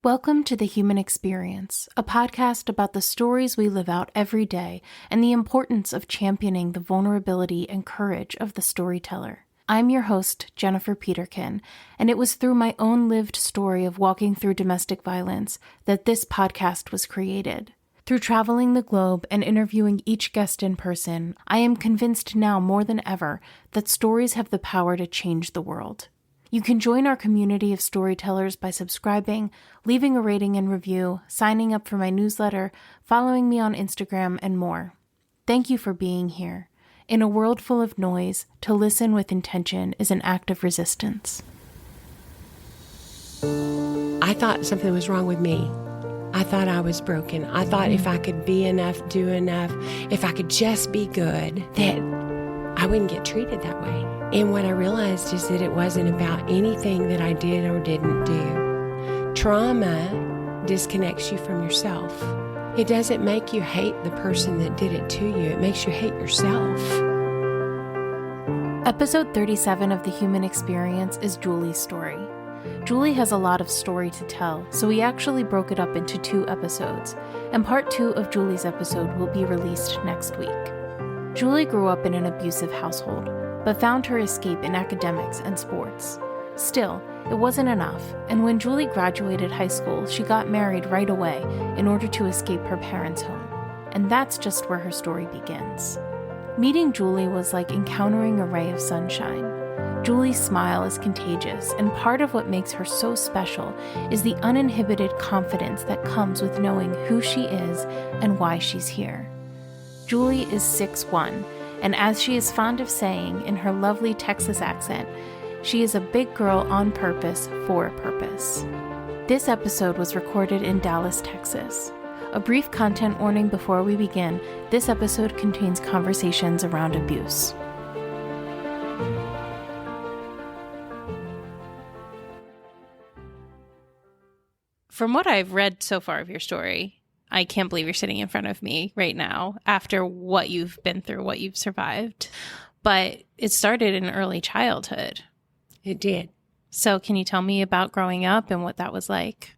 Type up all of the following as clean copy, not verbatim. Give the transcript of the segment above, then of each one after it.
Welcome to The Human Experience, a podcast about the stories we live out every day and the importance of championing the vulnerability and courage of the storyteller. I'm your host, Jennifer Peterkin, and it was through my own lived story of walking through domestic violence that this podcast was created. Through traveling the globe and interviewing each guest in person, I am convinced now more than ever that stories have the power to change the world. You can join our community of storytellers by subscribing, leaving a rating and review, signing up for my newsletter, following me on Instagram, and more. Thank you for being here. In a world full of noise, to listen with intention is an act of resistance. I thought something was wrong with me. I thought I was broken. I thought if I could be enough, do enough, if I could just be good, that I wouldn't get treated that way. And what I realized is that it wasn't about anything that I did or didn't do. Trauma disconnects you from yourself. It doesn't make you hate the person that did it to you. It makes you hate yourself. Episode 37 of The Human Experience is Julie's story. Julie has a lot of story to tell, so we actually broke it up into 2 episodes, and part 2 of Julie's episode will be released next week. Julie grew up in an abusive household, but found her escape in academics and sports. Still, it wasn't enough, and when Julie graduated high school, she got married right away in order to escape her parents' home. And that's just where her story begins. Meeting Julie was like encountering a ray of sunshine. Julie's smile is contagious, and part of what makes her so special is the uninhibited confidence that comes with knowing who she is and why she's here. Julie is 6'1", and as she is fond of saying in her lovely Texas accent, she is a big girl on purpose for a purpose. This episode was recorded in Dallas, Texas. A brief content warning before we begin: this episode contains conversations around abuse. From what I've read so far of your story, I can't believe you're sitting in front of me right now after what you've been through, what you've survived. But it started in early childhood. It did. So can you tell me about growing up and what that was like?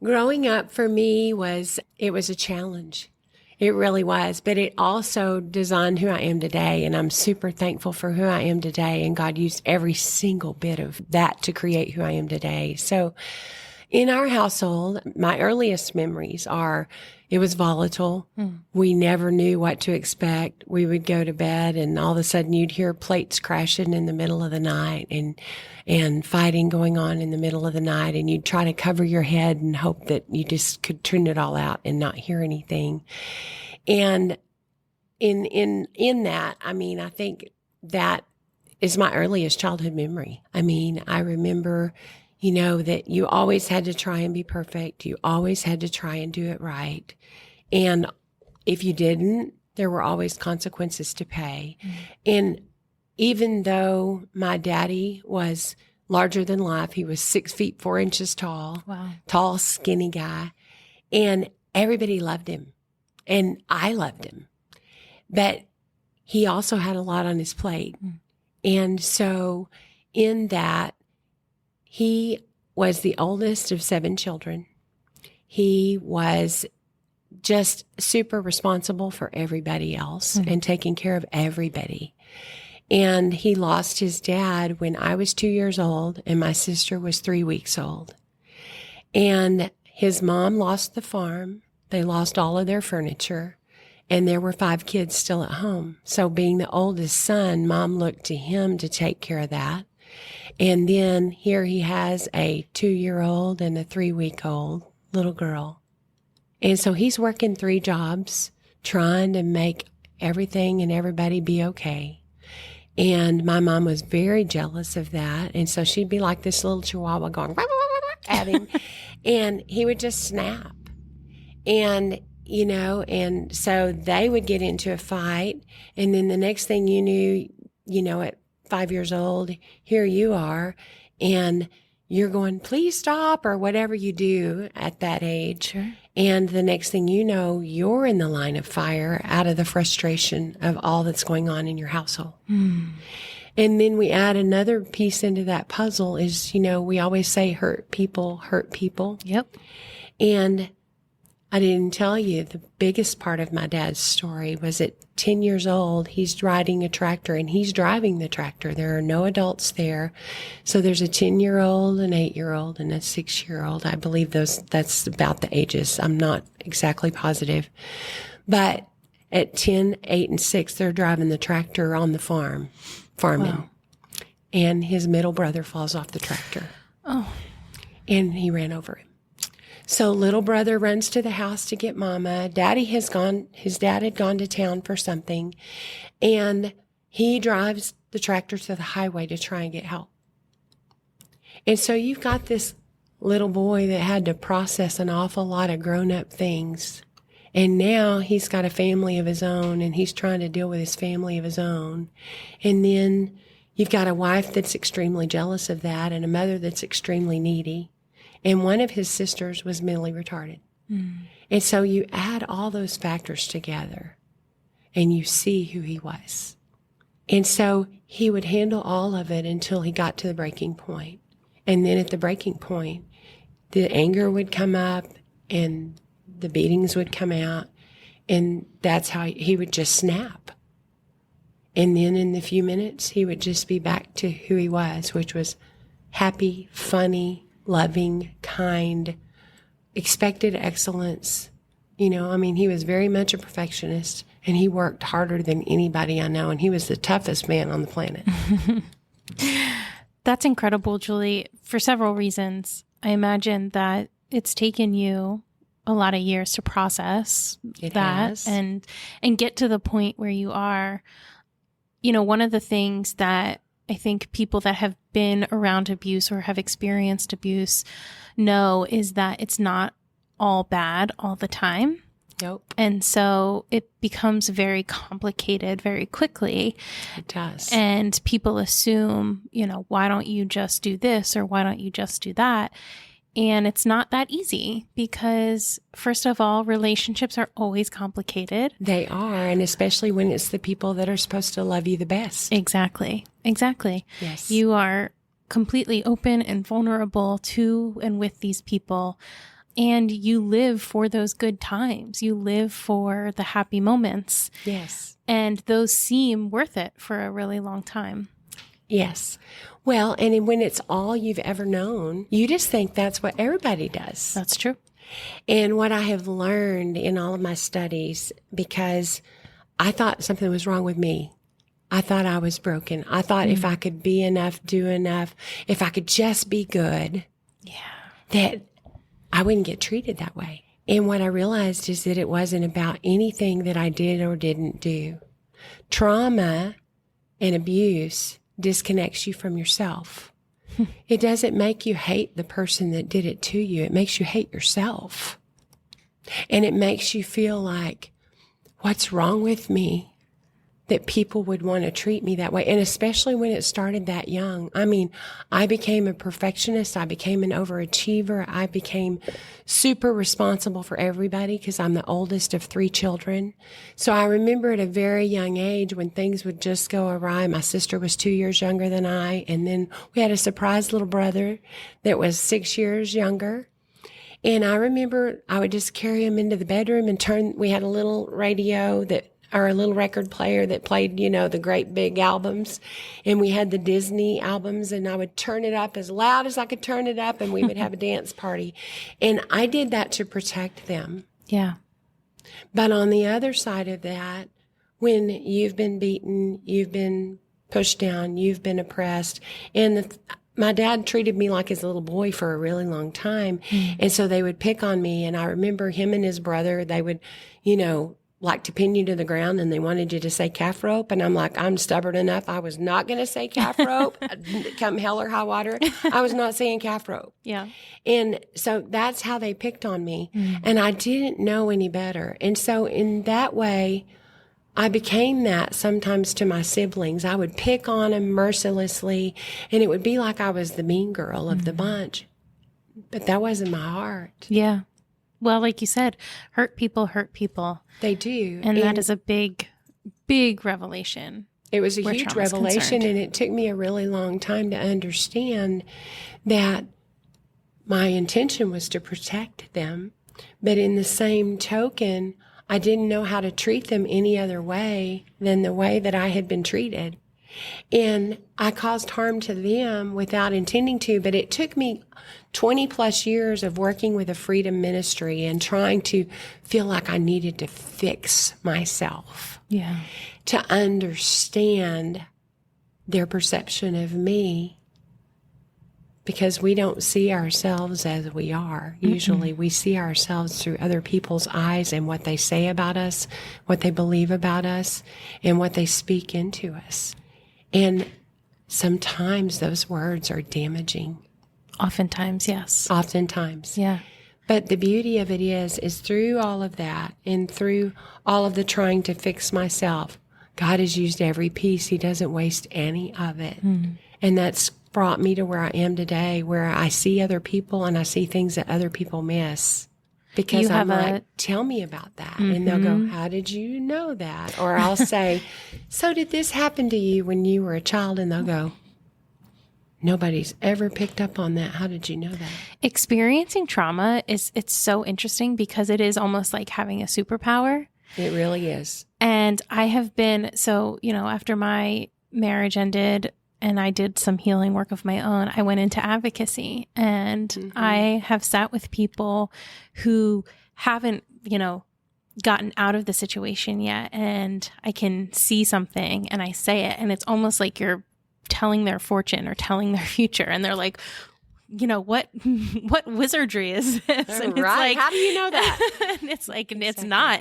Growing up for me was a challenge. It really was. But it also designed who I am today. And I'm super thankful for who I am today. And God used every single bit of that to create who I am today. So in our household, my earliest memories are it was volatile. We never knew what to expect. We would go to bed and all of a sudden you'd hear plates crashing in the middle of the night and fighting going on in the middle of the night. And you'd try to cover your head and hope that you just could tune it all out and not hear anything. And in that, I mean, I think that is my earliest childhood memory. I mean, I remember that you always had to try and be perfect. You always had to try and do it right. And if you didn't, there were always consequences to pay. And even though my daddy was larger than life, he was 6 feet 4 inches tall, tall, skinny guy, and everybody loved him. And I loved him. But he also had a lot on his plate. And so in that, he was the oldest of 7 children. He was just super responsible for everybody else and taking care of everybody. And he lost his dad when I was 2 years old and my sister was 3 weeks old. And his mom lost the farm. They lost all of their furniture. And there were 5 kids still at home. So being the oldest son, Mom looked to him to take care of that. And then here he has a 2-year-old and a 3-week-old little girl. And so he's working 3 jobs, trying to make everything and everybody be okay. And my mom was very jealous of that. And so she'd be like this little chihuahua going at him. And he would just snap. And, and so they would get into a fight. And then the next thing you knew, at 5 years old, here you are, and you're going, please stop, or whatever you do at that age. Sure. And the next thing you know, you're in the line of fire out of the frustration of all that's going on in your household. And then we add another piece into that puzzle is, we always say hurt people hurt people. Yep. And I didn't tell you the biggest part of my dad's story was at 10 years old, he's riding a tractor and he's driving the tractor. There are no adults there. So there's a 10-year-old, an 8-year-old, and a 6-year-old. I believe that's about the ages. I'm not exactly positive. But at 10, 8, and 6, they're driving the tractor on the farming. Wow. And his middle brother falls off the tractor. Oh. And he ran over him. So little brother runs to the house to get mama. His dad had gone to town for something, and he drives the tractor to the highway to try and get help. And so you've got this little boy that had to process an awful lot of grown-up things. And now he's got a family of his own, and he's trying to deal with his family of his own. And then you've got a wife that's extremely jealous of that, and a mother that's extremely needy. And one of his sisters was mentally retarded. Mm. And so you add all those factors together and you see who he was. And so he would handle all of it until he got to the breaking point. And then at the breaking point, the anger would come up and the beatings would come out. And that's how he would just snap. And then in the few minutes, he would just be back to who he was, which was happy, funny, loving, kind, expected excellence. He was very much a perfectionist, and he worked harder than anybody I know, and he was the toughest man on the planet. That's incredible, Julie, for several reasons. I imagine that it's taken you a lot of years to process that and get to the point where you are. One of the things that I think people that have been around abuse or have experienced abuse know is that it's not all bad all the time. Nope. And so it becomes very complicated very quickly. It does. And people assume, why don't you just do this or why don't you just do that? And it's not that easy because, first of all, relationships are always complicated. They are, and especially when it's the people that are supposed to love you the best. Exactly. Yes. You are completely open and vulnerable to and with these people, and you live for those good times. You live for the happy moments. Yes. And those seem worth it for a really long time. Yes. Well, and when it's all you've ever known, you just think that's what everybody does. That's true. And what I have learned in all of my studies, because I thought something was wrong with me. I thought I was broken. I thought if I could be enough, do enough, if I could just be good, that I wouldn't get treated that way. And what I realized is that it wasn't about anything that I did or didn't do. Trauma and abuse disconnects you from yourself. It doesn't make you hate the person that did it to you. It makes you hate yourself. And it makes you feel like, what's wrong with me that people would want to treat me that way? And especially when it started that young. I became a perfectionist. I became an overachiever. I became super responsible for everybody because I'm the oldest of 3 children. So I remember at a very young age when things would just go awry. My sister was 2 years younger than I. And then we had a surprise little brother that was 6 years younger. And I remember I would just carry him into the bedroom and we had a little radio or a little record player that played, the great big albums. And we had the Disney albums, and I would turn it up as loud as I could turn it up, and we would have a dance party. And I did that to protect them. Yeah. But on the other side of that, when you've been beaten, you've been pushed down, you've been oppressed, and my dad treated me like his little boy for a really long time. And so they would pick on me. And I remember him and his brother, they would, like to pin you to the ground, and they wanted you to say calf rope. And I'm like, I'm stubborn enough. I was not going to say calf rope. Come hell or high water, I was not saying calf rope. Yeah. And so that's how they picked on me. And I didn't know any better. And so in that way, I became that sometimes to my siblings. I would pick on them mercilessly, and it would be like I was the mean girl of the bunch. But that wasn't my heart. Yeah. Well, like you said, hurt people hurt people. They do. And that is a big, big revelation. It was a where huge trauma's revelation, concerned. and it took me a really long time to understand that my intention was to protect them. But in the same token, I didn't know how to treat them any other way than the way that I had been treated. And I caused harm to them without intending to, but it took me 20 plus years of working with a freedom ministry and trying to feel like I needed to fix myself Yeah. to understand their perception of me, because we don't see ourselves as we are. Usually we see ourselves through other people's eyes and what they say about us, what they believe about us, and what they speak into us. And sometimes those words are damaging. Oftentimes, yes. Oftentimes. Yeah. But the beauty of it is through all of that and through all of the trying to fix myself, God has used every piece. He doesn't waste any of it. And that's brought me to where I am today, where I see other people and I see things that other people miss. Because You I'm have like, tell me about that. And they'll go, how did you know that? Or I'll say, so did this happen to you when you were a child? And they'll go, nobody's ever picked up on that. How did you know that? Experiencing trauma it's so interesting because it is almost like having a superpower. It really is. And I have been, so, after my marriage ended and I did some healing work of my own, I went into advocacy, and I have sat with people who haven't, gotten out of the situation yet. And I can see something and I say it, and it's almost like you're telling their fortune or telling their future. And they're like, what wizardry is this? And it's like, how do you know that? and it's like, it's not,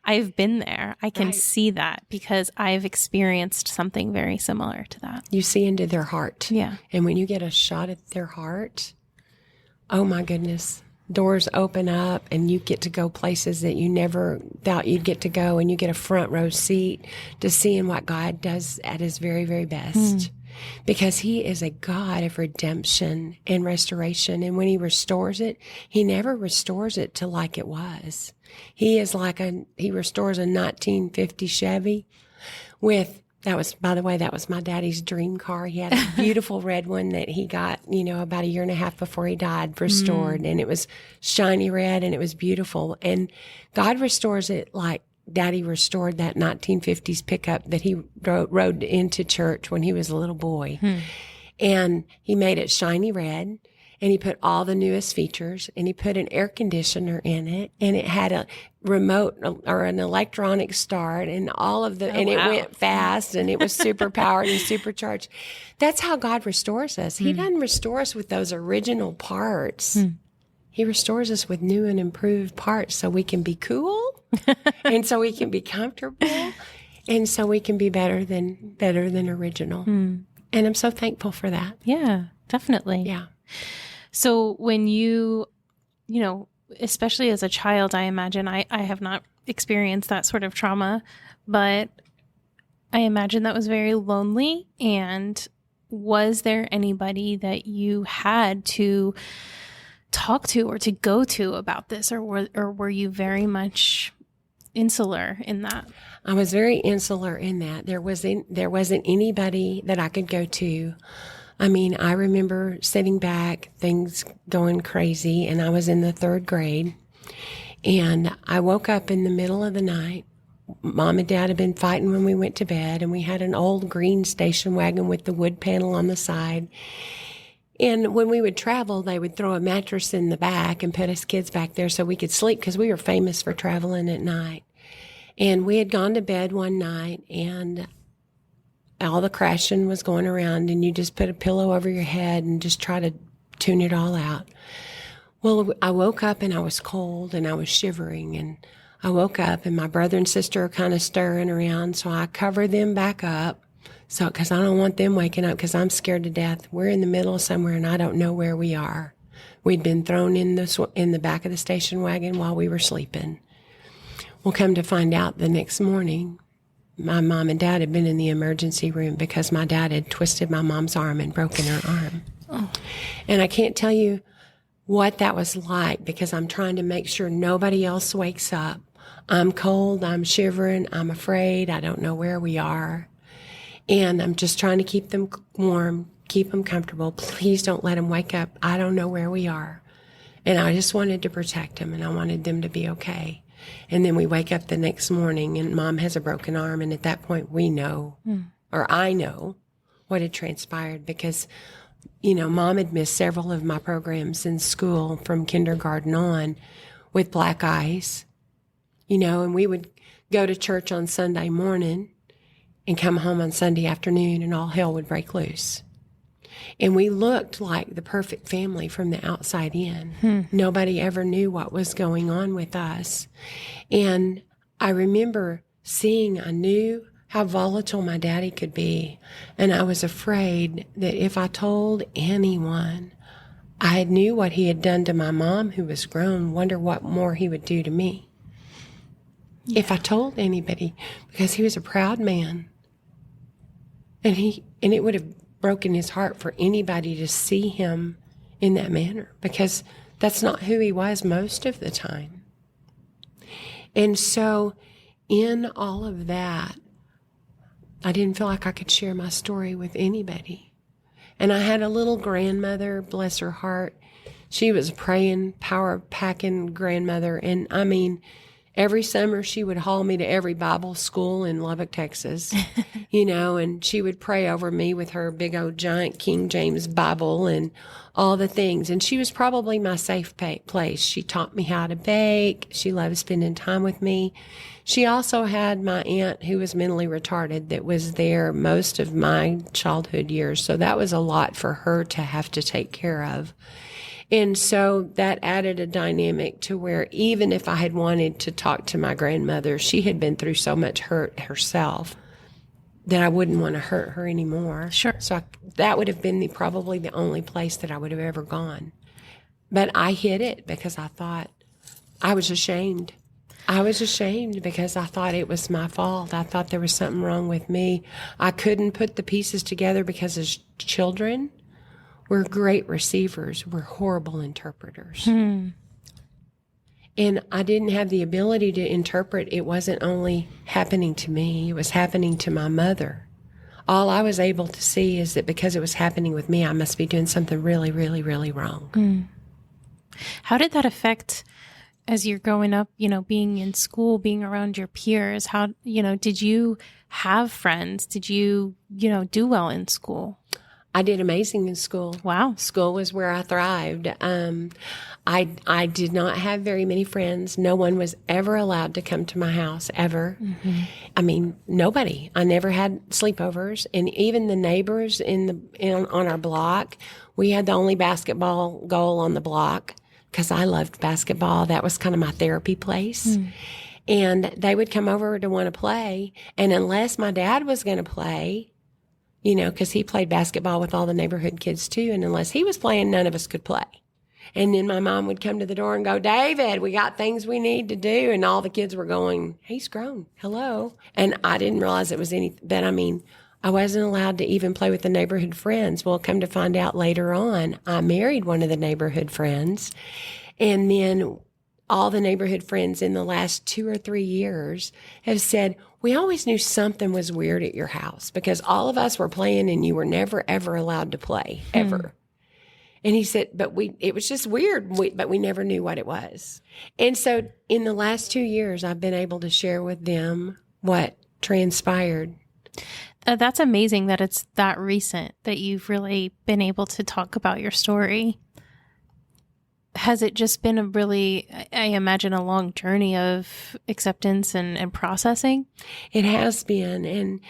I've been there. I can see that because I've experienced something very similar to that. You see into their heart. Yeah. And when you get a shot at their heart, oh my goodness, doors open up and you get to go places that you never thought you'd get to go, and you get a front row seat to seeing what God does at his very, very best. Because he is a God of redemption and restoration. And when he restores it, he never restores it to like it was. He is like he restores a 1950 Chevy with, by the way, that was my daddy's dream car. He had a beautiful red one that he got, about a year and a half before he died, restored. And it was shiny red and it was beautiful. And God restores it like Daddy restored that 1950s pickup that he rode into church when he was a little boy. And he made it shiny red, and he put all the newest features, and he put an air conditioner in it, and it had a remote or an electronic start, and all of the, it went fast, and it was super powered and supercharged. That's how God restores us. He doesn't restore us with those original parts. He restores us with new and improved parts so we can be cool and so we can be comfortable and so we can be better than original. And I'm so thankful for that. Yeah, definitely. Yeah. So when you especially as a child, I imagine I have not experienced that sort of trauma, but I imagine that was very lonely. And was there anybody that you had to talk to or to go to about this, or were you very much insular in that? I was very insular in that. There wasn't anybody that I could go to. I mean, I remember sitting back, things going crazy, and I was in the 3rd grade, and I woke up in the middle of the night. Mom and Dad had been fighting when we went to bed, and we had an old green station wagon with the wood panel on the side. And when we would travel, they would throw a mattress in the back and put us kids back there so we could sleep, because we were famous for traveling at night. And we had gone to bed one night, and all the crashing was going around, and you just put a pillow over your head and just try to tune it all out. Well, I woke up and I was cold and I was shivering, and I woke up and my brother and sister are kind of stirring around, so I covered them back up. So, because I don't want them waking up, because I'm scared to death. We're in the middle of somewhere and I don't know where we are. We'd been thrown in the back of the station wagon while we were sleeping. Well, come to find out the next morning, my mom and dad had been in the emergency room because my dad had twisted my mom's arm and broken her arm. Oh. And I can't tell you what that was like, because I'm trying to make sure nobody else wakes up. I'm cold, I'm shivering, I'm afraid, I don't know where we are. And I'm just trying to keep them warm, keep them comfortable. Please don't let them wake up. I don't know where we are. And I just wanted to protect them, and I wanted them to be okay. And then we wake up the next morning, and Mom has a broken arm. And at that point, we know, or I know, what had transpired because, Mom had missed several of my programs in school from kindergarten on with black eyes, and we would go to church on Sunday morning and come home on Sunday afternoon, and all hell would break loose. And we looked like the perfect family from the outside in. Nobody ever knew what was going on with us. And I remember I knew how volatile my daddy could be. And I was afraid that if I told anyone, I knew what he had done to my mom, who was grown, wonder what more he would do to me. Yeah. If I told anybody, because he was a proud man. And it would have broken his heart for anybody to see him in that manner, because that's not who he was most of the time. And so in all of that, I didn't feel like I could share my story with anybody. And I had a little grandmother, bless her heart. She was a praying, power-packing grandmother. And I mean, every summer she would haul me to every Bible school in Lubbock, Texas, and she would pray over me with her big old giant King James Bible and all the things. And she was probably my safe place. She taught me how to bake. She loved spending time with me. She also had my aunt who was mentally retarded that was there most of my childhood years. So that was a lot for her to have to take care of. And so that added a dynamic to where even if I had wanted to talk to my grandmother, she had been through so much hurt herself that I wouldn't want to hurt her anymore. Sure. So that would have been probably the only place that I would have ever gone. But I hid it because I thought I was ashamed. I was ashamed because I thought it was my fault. I thought there was something wrong with me. I couldn't put the pieces together because as children, we're great receivers. We're horrible interpreters. And I didn't have the ability to interpret. It wasn't only happening to me. It was happening to my mother. All I was able to see is that because it was happening with me, I must be doing something really, really, really wrong. How did that affect as you're growing up, being in school, being around your peers? How, did you have friends? Did you, do well in school? I did amazing in school. Wow. School was where I thrived. I did not have very many friends. No one was ever allowed to come to my house, ever. I mean, nobody. I never had sleepovers. And even the neighbors on our block, we had the only basketball goal on the block because I loved basketball. That was kind of my therapy place. And they would come over to want to play. And unless my dad was going to play, because he played basketball with all the neighborhood kids too. And unless he was playing, none of us could play. And then my mom would come to the door and go, David, we got things we need to do. And all the kids were going, he's grown. Hello. And I didn't realize it was anything. But I wasn't allowed to even play with the neighborhood friends. Well, come to find out later on, I married one of the neighborhood friends. And then all the neighborhood friends in the last 2 or 3 years have said, we always knew something was weird at your house because all of us were playing and you were never, ever allowed to play, ever. And he said, it was just weird, but we never knew what it was. And so in the last 2 years, I've been able to share with them what transpired. That's amazing that it's that recent that you've really been able to talk about your story. Has it just been I imagine, a long journey of acceptance and processing? It has been. And,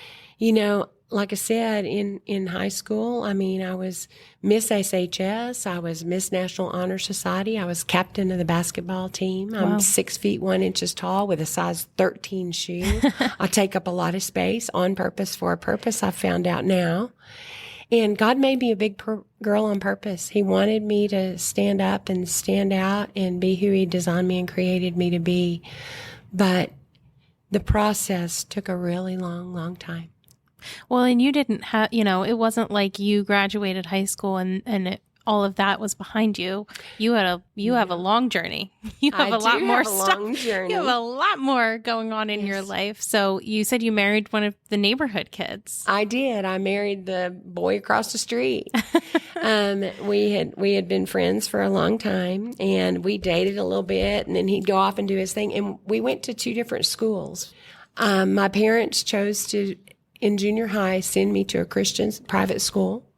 like I said, in high school, I was Miss SHS. I was Miss National Honor Society. I was captain of the basketball team. Wow. I'm 6 feet 1 inches tall with a size 13 shoe. I take up a lot of space on purpose for a purpose, I found out now. And God made me a big girl on purpose. He wanted me to stand up and stand out and be who He designed me and created me to be. But the process took a really long, long time. Well, and you didn't have, it wasn't like you graduated high school and all of that was behind you, you have a long journey. You have a lot more stuff. You have a lot more going on in your life. So you said you married one of the neighborhood kids. I did. I married the boy across the street. We had been friends for a long time, and we dated a little bit, and then he'd go off and do his thing. And we went to 2 different schools. My parents chose to, in junior high, send me to a Christian private school.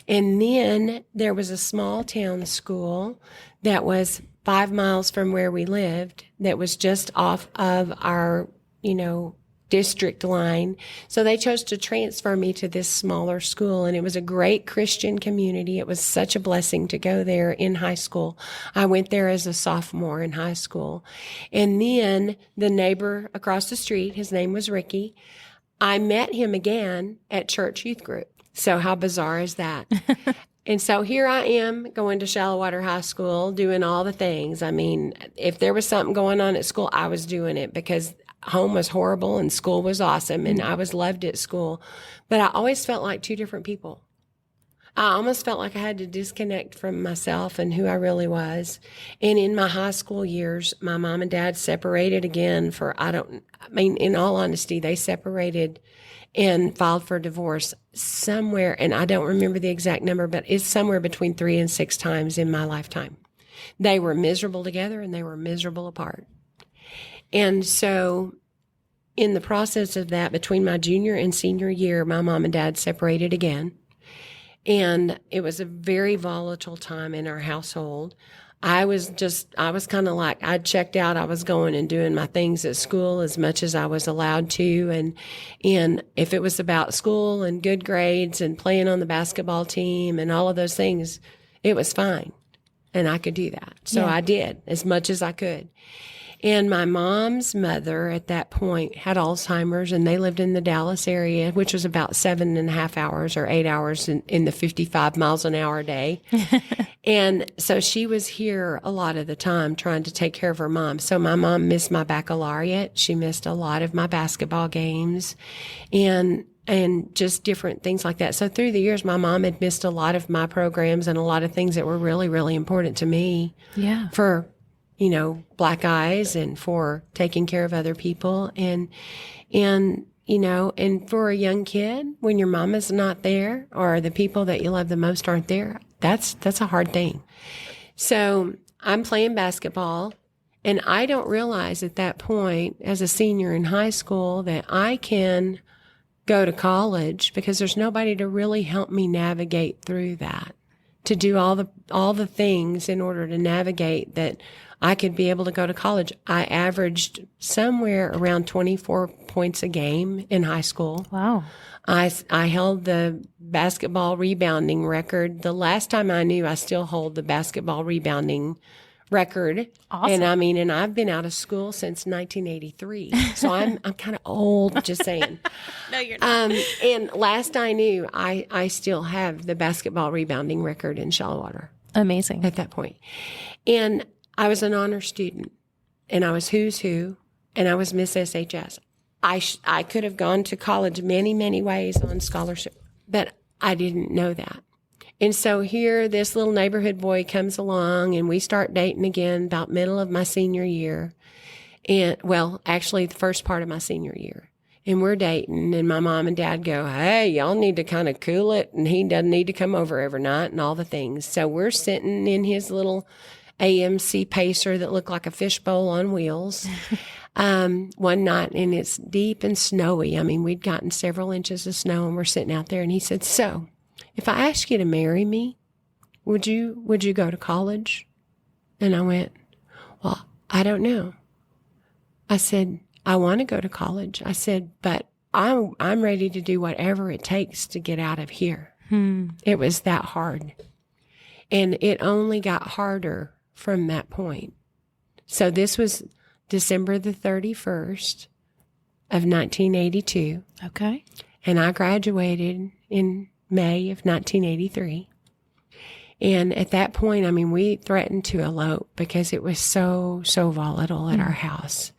And then there was a small town school that was 5 miles from where we lived that was just off of our, district line. So they chose to transfer me to this smaller school, and it was a great Christian community. It was such a blessing to go there in high school. I went there as a sophomore in high school. And then the neighbor across the street, his name was Ricky, I met him again at church youth group. So how bizarre is that? And so here I am going to Shallow Water High School, doing all the things. I mean, if there was something going on at school, I was doing it because home was horrible and school was awesome and I was loved at school. But I always felt like 2 different people. I almost felt like I had to disconnect from myself and who I really was. And in my high school years, my mom and dad separated again in all honesty, they separated and filed for divorce somewhere, and I don't remember the exact number, but it's somewhere between 3 and 6 times in my lifetime. They were miserable together and they were miserable apart. And so in the process of that, between my junior and senior year, my mom and dad separated again. And it was a very volatile time in our household. I was kind of like, I'd checked out. I was going and doing my things at school as much as I was allowed to. And if it was about school and good grades and playing on the basketball team and all of those things, it was fine. And I could do that. So I did as much as I could. And my mom's mother at that point had Alzheimer's, and they lived in the Dallas area, which was about 7.5 hours or 8 hours in the 55 miles an hour day. And so she was here a lot of the time trying to take care of her mom. So my mom missed my baccalaureate. She missed a lot of my basketball games and just different things like that. So through the years, my mom had missed a lot of my programs and a lot of things that were really, really important to me. Yeah. For Black Eyes and for taking care of other people. And for a young kid, when your mama's not there or the people that you love the most aren't there, that's a hard thing. So I'm playing basketball, and I don't realize at that point as a senior in high school that I can go to college because there's nobody to really help me navigate through that, to do all the things in order to navigate that I could be able to go to college. I averaged somewhere around 24 points a game in high school. Wow. I held the basketball rebounding record. The last time I knew, I still hold the basketball rebounding record. Awesome. And I've been out of school since 1983. So I'm kind of old, just saying. No, you're not. And last I knew, I still have the basketball rebounding record in Shallow Water. Amazing. At that point. And I was an honor student, and I was who's who, and I was Miss SHS. I could have gone to college many, many ways on scholarship, but I didn't know that. And so here, this little neighborhood boy comes along, and we start dating again about middle of my senior year. And, well, actually the first part of my senior year. And we're dating, and my mom and dad go, hey, y'all need to kind of cool it, and he doesn't need to come over every night and all the things. So we're sitting in his little AMC Pacer that looked like a fishbowl on wheels one night, and it's deep and snowy. We'd gotten several inches of snow, and we're sitting out there, and he said, so if I ask you to marry me, would you go to college? And I went, well, I don't know. I said, I want to go to college. I said, but I'm ready to do whatever it takes to get out of here. It was that hard. And it only got harder from that point. So this was December the 31st of 1982. Okay. And I graduated in May of 1983. And at that point, we threatened to elope because it was so volatile at our house.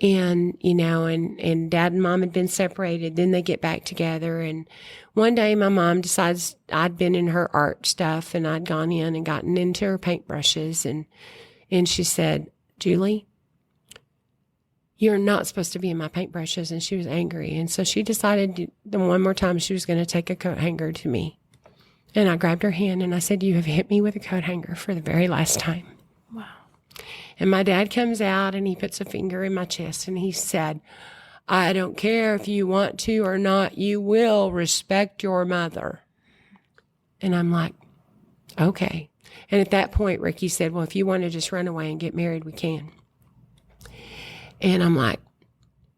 And, and dad and mom had been separated. Then they get back together. And one day my mom decides I'd been in her art stuff and I'd gone in and gotten into her paintbrushes. And she said, Julie, you're not supposed to be in my paintbrushes. And she was angry. And so she decided one more time she was going to take a coat hanger to me. And I grabbed her hand and I said, you have hit me with a coat hanger for the very last time. Wow. And my dad comes out and he puts a finger in my chest and he said, I don't care if you want to or not, you will respect your mother. And I'm like, okay. And at that point, Ricky said, well, if you want to just run away and get married, we can. And I'm like,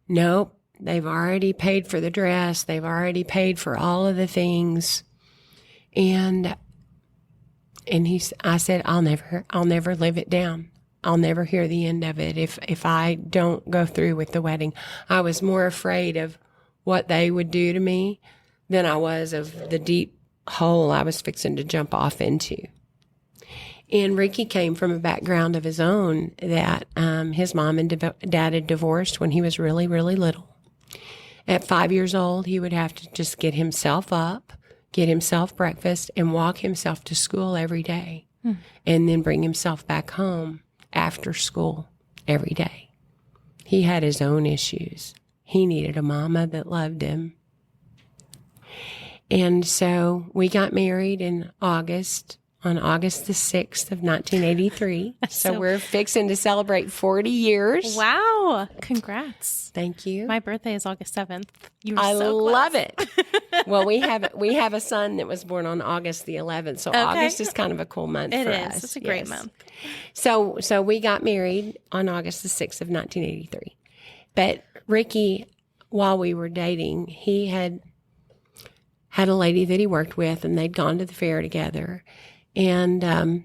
nope, they've already paid for the dress. They've already paid for all of the things. And I said, I'll never live it down. I'll never hear the end of it if I don't go through with the wedding. I was more afraid of what they would do to me than I was of the deep hole I was fixing to jump off into. And Ricky came from a background of his own that his mom and dad had divorced when he was really, really little. At 5 years old, he would have to just get himself up, get himself breakfast, and walk himself to school every day, and then bring himself back home after school every day. He had his own issues. He needed a mama that loved him. And so we got married on August the 6th of 1983. So we're fixing to celebrate 40 years. Wow. Congrats. Thank you. My birthday is August 7th. You were I so close. love it. Well, we have a son that was born on August the 11th. So August is kind of a cool month for us. It's a great month. So we got married on August the 6th of 1983. But Ricky, while we were dating, he had a lady that he worked with, and they'd gone to the fair together. And, and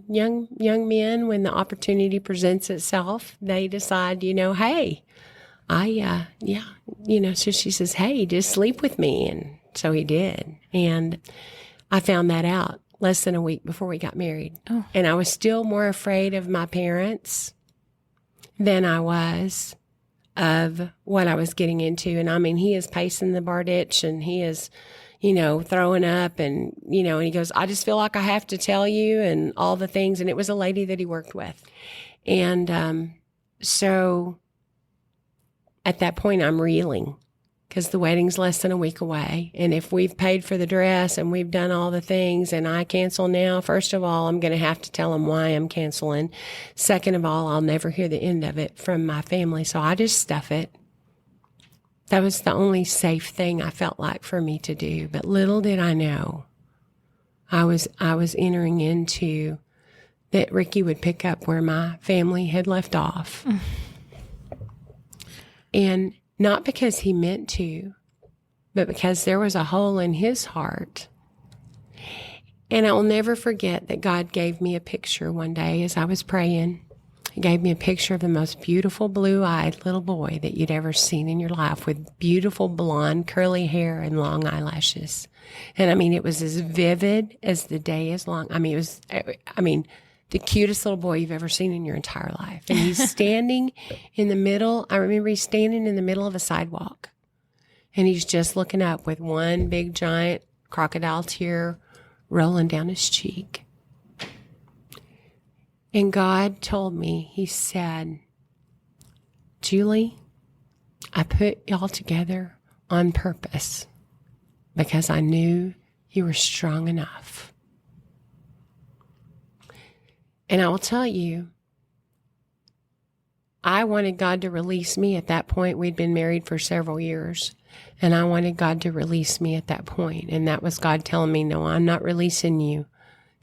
young men, when the opportunity presents itself, they decide, hey, so she says, hey, just sleep with me. And so he did. And I found that out less than a week before we got married. Oh. And I was still more afraid of my parents than I was of what I was getting into. And I mean, he is pacing the bar ditch and he is, throwing up and he goes, I just feel like I have to tell you and all the things. And it was a lady that he worked with. And so at that point, I'm reeling because the wedding's less than a week away. And if we've paid for the dress and we've done all the things and I cancel now, first of all, I'm going to have to tell them why I'm canceling. Second of all, I'll never hear the end of it from my family. So I just stuff it. That was the only safe thing I felt like for me to do. But little did I know, I was entering into that Ricky would pick up where my family had left off. And not because he meant to, but because there was a hole in his heart. And I will never forget that God gave me a picture one day as I was praying. He gave me a picture of the most beautiful blue-eyed little boy that you'd ever seen in your life with beautiful blonde curly hair and long eyelashes. And I mean, it was as vivid as the day is long. I mean, it was, the cutest little boy you've ever seen in your entire life. And he's standing in the middle. I remember he's standing in the middle of a sidewalk and he's just looking up with one big giant crocodile tear rolling down his cheek. And God told me, he said, Julie, I put y'all together on purpose because I knew you were strong enough. And I will tell you, I wanted God to release me at that point. We'd been married for several years, and I wanted God to release me at that point. And that was God telling me, no, I'm not releasing you.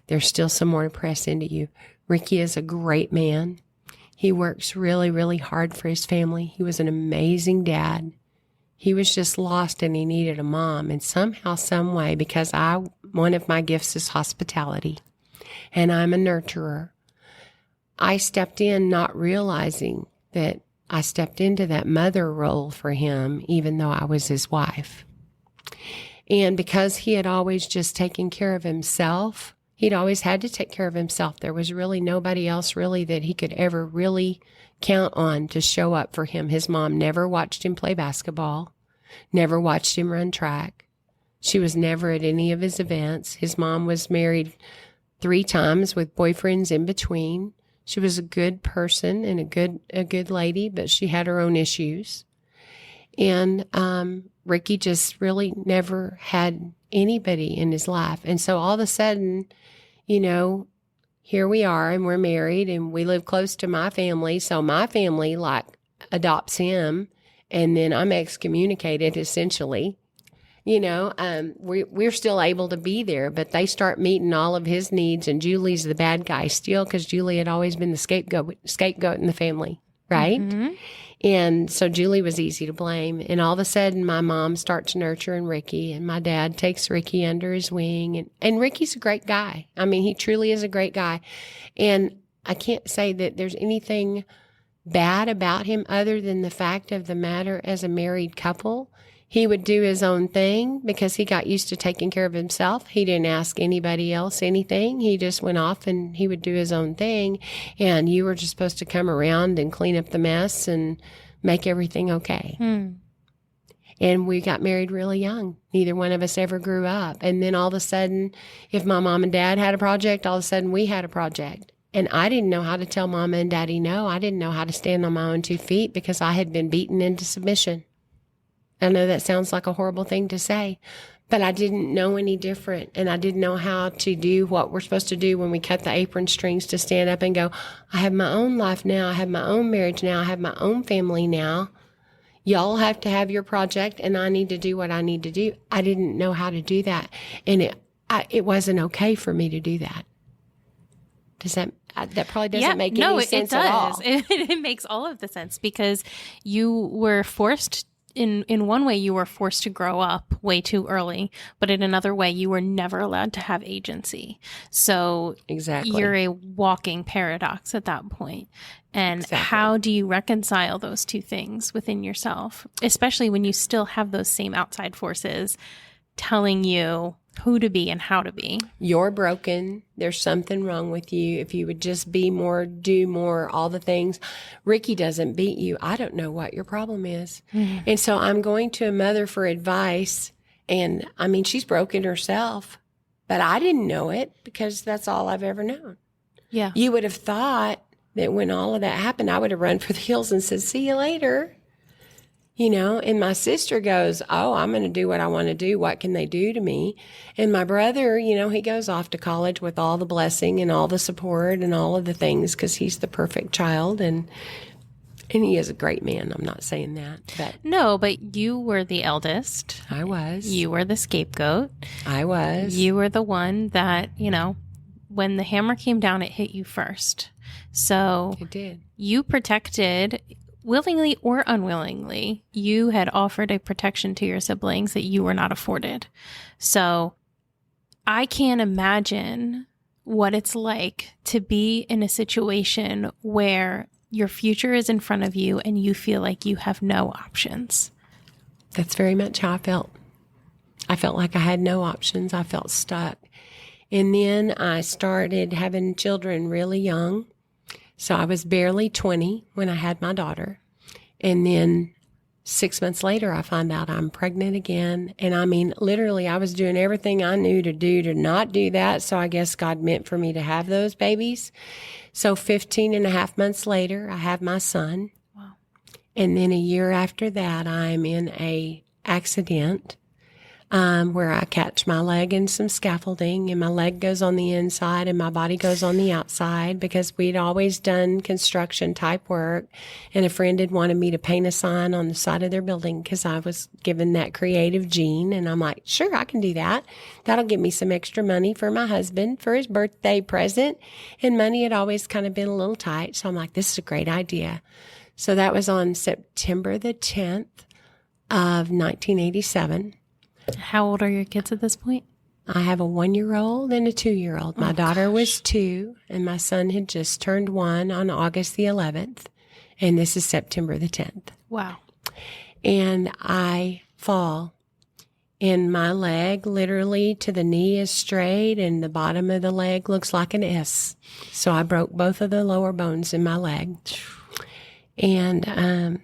There's still some more to press into you. Ricky is a great man. He works really, really hard for his family. He was an amazing dad. He was just lost and he needed a mom. And somehow, some way, because one of my gifts is hospitality, and I'm a nurturer, I stepped in not realizing that I stepped into that mother role for him, even though I was his wife. And because he had always just taken care of himself He'd always had to take care of himself. There was really nobody else really that he could ever really count on to show up for him. His mom never watched him play basketball, never watched him run track. She was never at any of his events. His mom was married 3 times with boyfriends in between. She was a good person and a good lady, but she had her own issues. And Ricky just really never had anybody in his life. And so all of a sudden, you know, here we are and we're married and we live close to my family. So my family like adopts him and then I'm excommunicated essentially. You know, we're still able to be there, but they start meeting all of his needs and Julie's the bad guy still because Julie had always been the scapegoat in the family, right? Mm-hmm. And so Julie was easy to blame. And all of a sudden, my mom starts nurturing Ricky, and my dad takes Ricky under his wing. And Ricky's a great guy. I mean, he truly is a great guy. And I can't say that there's anything bad about him other than the fact of the matter as a married couple. He would do his own thing because he got used to taking care of himself. He didn't ask anybody else anything. He just went off and he would do his own thing. And you were just supposed to come around and clean up the mess and make everything okay. And we got married really young. Neither one of us ever grew up. And then all of a sudden, if my mom and dad had a project, all of a sudden we had a project. And I didn't know how to tell mama and daddy no. I didn't know how to stand on my own 2 feet because I had been beaten into submission. I know that sounds like a horrible thing to say, but I didn't know any different. And I didn't know how to do what we're supposed to do when we cut the apron strings to stand up and go, I have my own life now. I have my own marriage now. I have my own family now. Y'all have to have your project and I need to do what I need to do. I didn't know how to do that. And it wasn't okay for me to do that. Does that probably doesn't make any sense at all. It makes all of the sense because you were forced in one way, you were forced to grow up way too early, but in another way, you were never allowed to have agency. So exactly, you're a walking paradox at that point. And exactly. How do you reconcile those two things within yourself, especially when you still have those same outside forces telling you who to be and how to be? You're broken. There's something wrong with you. If you would just be more, do more, all the things. Ricky doesn't beat you. I don't know what your problem is. Mm-hmm. And so I'm going to a mother for advice. And I mean, she's broken herself, but I didn't know it because that's all I've ever known. Yeah. You would have thought that when all of that happened, I would have run for the hills and said, see you later. You know, and my sister goes, oh, I'm going to do what I want to do. What can they do to me? And my brother, you know, he goes off to college with all the blessing and all the support and all of the things because he's the perfect child. And he is a great man. I'm not saying that. But no, but you were the eldest. I was. You were the scapegoat. I was. You were the one that, you know, when the hammer came down, it hit you first. So it did. You protected, willingly or unwillingly, you had offered a protection to your siblings that you were not afforded. So I can't imagine what it's like to be in a situation where your future is in front of you and you feel like you have no options. That's very much how I felt. I felt like I had no options. I felt stuck. And then I started having children really young. So I was barely 20 when I had my daughter. And then 6 months later, I find out I'm pregnant again. And I mean, literally, I was doing everything I knew to do to not do that. So I guess God meant for me to have those babies. So 15 and a half months later, I have my son. Wow. And then a year after that, I'm in a accident where I catch my leg in some scaffolding, and my leg goes on the inside and my body goes on the outside because we'd always done construction type work. And a friend had wanted me to paint a sign on the side of their building because I was given that creative gene. And I'm like, sure, I can do that. That'll give me some extra money for my husband for his birthday present. And money had always kind of been a little tight. So I'm like, this is a great idea. So that was on September the 10th of 1987. How old are your kids at this point? I have a 1-year-old and a 2-year-old. My daughter was 2, and my son had just turned 1 on August the 11th, and this is September the 10th. Wow. And I fall And my leg, literally to the knee, is straight, and the bottom of the leg looks like an S. So I broke both of the lower bones in my leg. And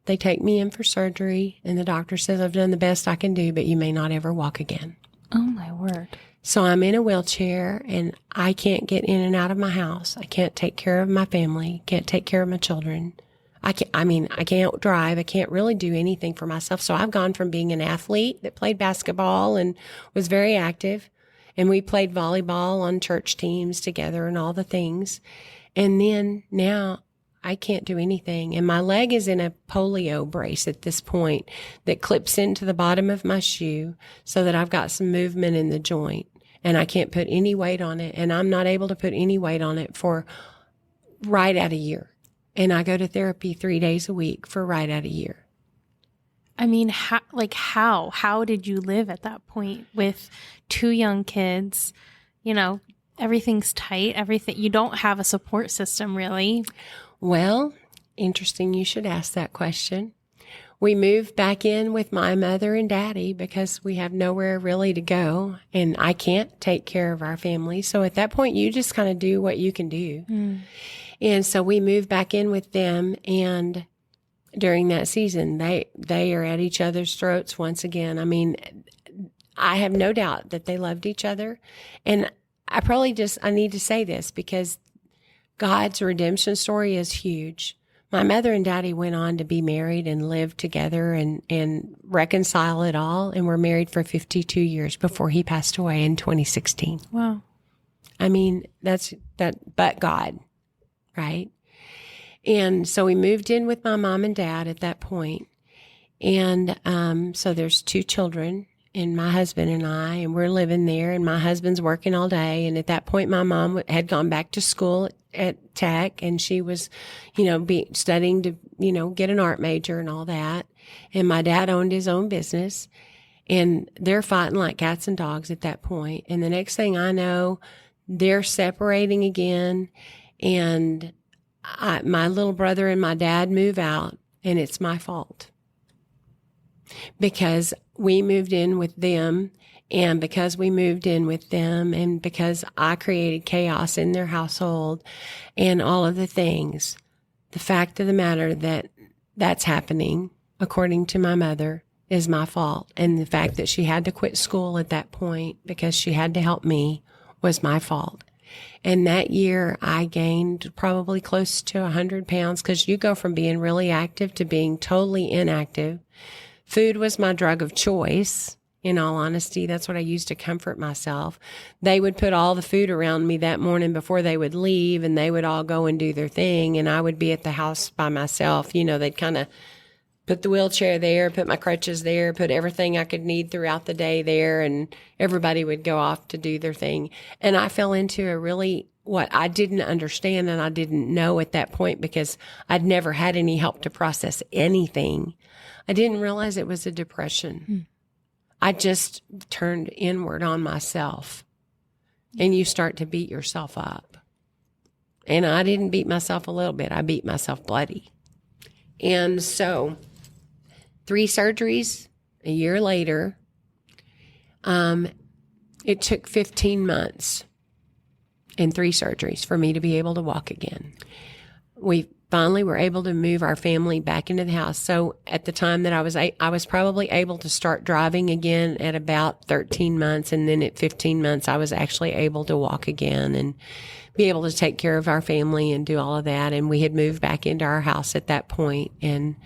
they take me in for surgery, and the doctor says, I've done the best I can do, but you may not ever walk again. Oh, my word. So I'm in a wheelchair, and I can't get in and out of my house. I can't take care of my family, can't take care of my children. I can't drive. I can't really do anything for myself. So I've gone from being an athlete that played basketball and was very active, and we played volleyball on church teams together and all the things. And then now I can't do anything. And my leg is in a polio brace at this point that clips into the bottom of my shoe so that I've got some movement in the joint, and I can't put any weight on it. And I'm not able to put any weight on it for right at a year. And I go to therapy 3 days a week for right at a year. I mean, how did you live at that point with 2 young kids? You know, everything's tight, you don't have a support system really. Well, interesting you should ask that question. We moved back in with my mother and daddy because we have nowhere really to go, and I can't take care of our family. So at that point, you just kind of do what you can do. And so we moved back in with them, and during that season, they are at each other's throats once again. I mean, I have no doubt that they loved each other. And I need to say this because God's redemption story is huge. My mother and daddy went on to be married and live together and reconcile it all, and were married for 52 years before he passed away in 2016. Wow. I mean, but God. Right. And so we moved in with my mom and dad at that point. And so there's 2 children, and my husband and I, and we're living there, and my husband's working all day. And at that point, my mom had gone back to school at Tech, and she was, studying to, get an art major and all that. And my dad owned his own business, and they're fighting like cats and dogs at that point. And the next thing I know, they're separating again. And my little brother and my dad move out, and it's my fault because we moved in with them, and because we moved in with them, and because I created chaos in their household and all of the things. The fact of the matter that's happening, according to my mother, is my fault. And the fact that she had to quit school at that point because she had to help me was my fault. And that year I gained probably close to 100 pounds because you go from being really active to being totally inactive. Food was my drug of choice. In all honesty, that's what I used to comfort myself. They would put all the food around me that morning before they would leave, and they would all go and do their thing. And I would be at the house by myself. They'd kind of put the wheelchair there, put my crutches there, put everything I could need throughout the day there, and everybody would go off to do their thing. And I fell into what I didn't understand and I didn't know at that point because I'd never had any help to process anything. I didn't realize it was a depression. I just turned inward on myself, and you start to beat yourself up. And I didn't beat myself a little bit. I beat myself bloody. And so 3 surgeries a year later, it took 15 months and 3 surgeries for me to be able to walk again. We finally were able to move our family back into the house. So at the time that I was probably able to start driving again at about 13 months. And then at 15 months, I was actually able to walk again and be able to take care of our family and do all of that. And we had moved back into our house at that point, and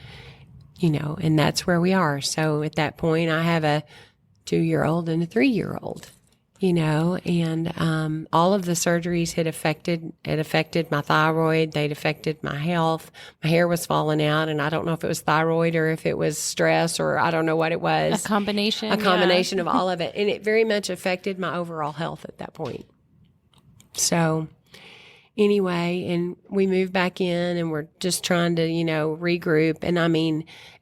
that's where we are. So at that point, I have a 2-year-old and a 3-year-old, and all of the surgeries had affected my thyroid. They'd affected my health. My hair was falling out, and I don't know if it was thyroid or if it was stress or I don't know what it was. A combination Of all of it. And it very much affected my overall health at that point. So anyway, and we moved back in, and we're just trying to, regroup. And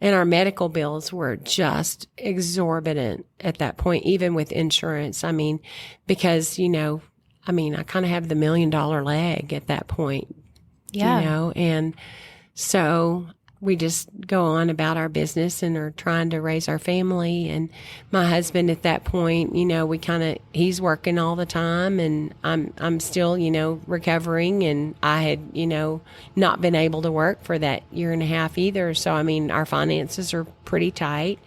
and our medical bills were just exorbitant at that point, even with insurance. Because, I kind of have the $1 million leg at that point, Yeah. And so we just go on about our business and are trying to raise our family. And my husband at that point, he's working all the time, and I'm still, recovering, and I had, not been able to work for that year and a half either. So, our finances are pretty tight.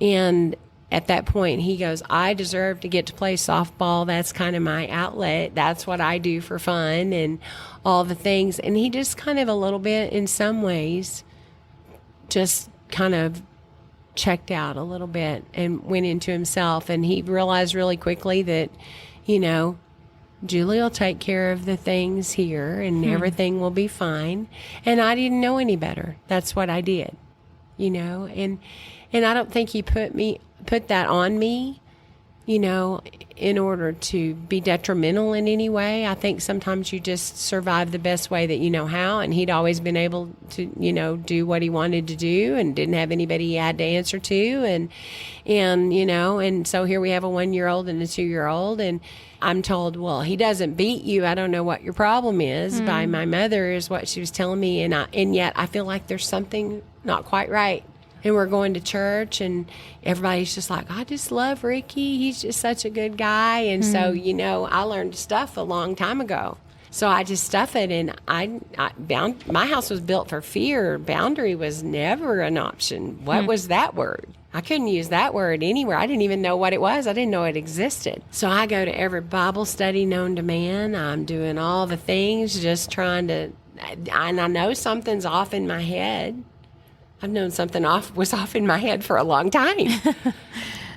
And at that point, he goes, I deserve to get to play softball. That's kind of my outlet. That's what I do for fun and all the things. And he just kind of a little bit, in some ways, just kind of checked out a little bit and went into himself. And he realized really quickly that, Julie will take care of the things here and everything will be fine. And I didn't know any better. That's what I did, and I don't think he put that on me, in order to be detrimental in any way. I think sometimes you just survive the best way that you know how, and he'd always been able to, do what he wanted to do and didn't have anybody he had to answer to. And so here we have a 1-year-old and a 2-year-old, and I'm told, well, he doesn't beat you. I don't know what your problem is, by my mother, is what she was telling me. And yet I feel like there's something not quite right. And we're going to church, and everybody's just like, I just love Ricky. He's just such a good guy. And so, I learned stuff a long time ago. So I just stuff it, and my house was built for fear. Boundary was never an option. What was that word? I couldn't use that word anywhere. I didn't even know what it was. I didn't know it existed. So I go to every Bible study known to man. I'm doing all the things, just trying to, and I know something's off in my head. I've known something was off in my head for a long time.